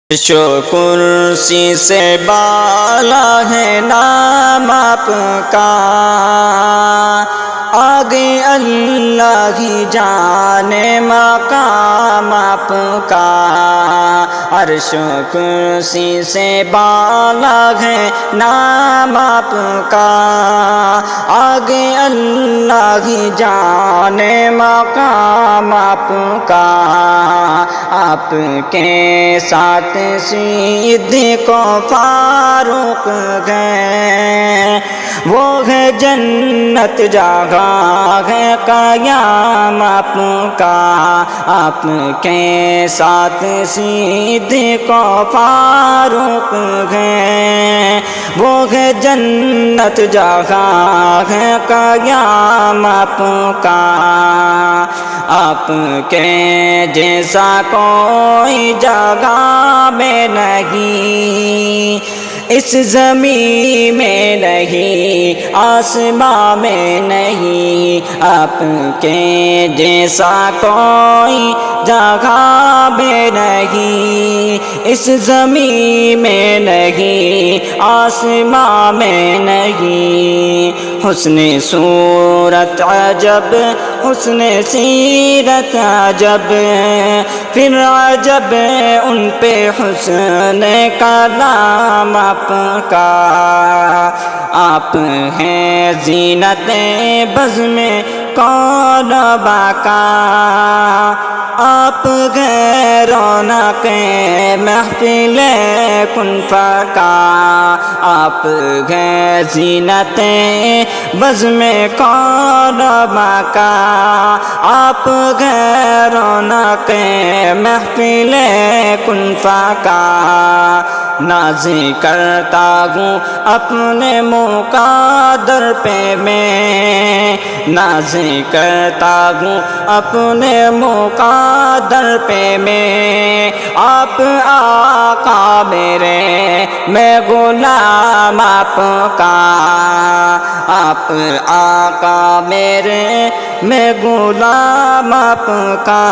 شو کرسی سے بالا ہے نام آپ کا، آگے اللہ ہی جانے مقام آپ کا۔ عرش و کرسی سے بالا ہے نام آپ کا، آگے اللہ ہی جانے مقام آپ کا۔ آپ کے ساتھ صدیق و فاروق ہیں، وہ ہے جنت جگہ ہے قیام آپ کا۔ آپ کے ساتھ صدیق و فاروق ہیں، وہ ہے جنت جگہ ہے قیام آپ کا۔ آپ کے جیسا کوئی جگہ میں نہیں، اس زمین میں نہیں، آسمان میں نہیں۔ آپ کے جیسا کوئی جگہ میں نہیں، اس زمین میں نہیں، آسمان میں نہیں۔ حسن صورت عجب، حسن سیرت عجب، پھر عجب ان پہ حسن کلام آپ کا۔ آپ ہیں زینت بزم کون باقا، آپ ہیں رونق محفل کن فکا۔ آپ ہیں زینت بزم کون باقا، آپ ہیں رونق محفل کن فکا۔ ناز کرتا ہوں اپنے مقدر پہ میں، ناز کرتا ہوں اپنے مقدر پہ میں۔ آپ آقا میرے، میں غلام آپ کا۔ آپ آقا میرے، میں غلام آپ کا۔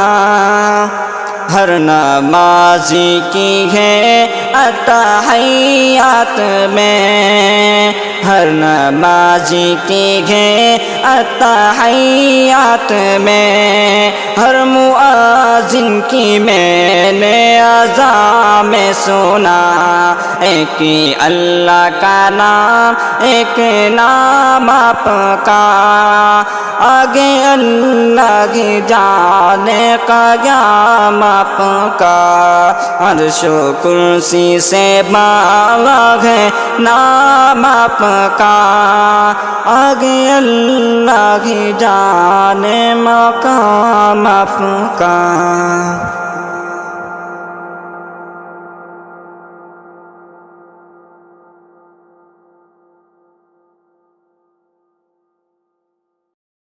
ہر نمازی کی ہے التحیات میں، ہر نمازی کی ہے التحیات میں، ہر مؤذن کی میں نے اذان میں سنا۔ ایک اللہ کا نام، ایک نام آپ کا، آگے اللہ کی جانے قیام آپ کا۔ عرش و کرسی سے بالا ہے نام آپ کا، آگے اللہ کی جانے مقام آپ کا۔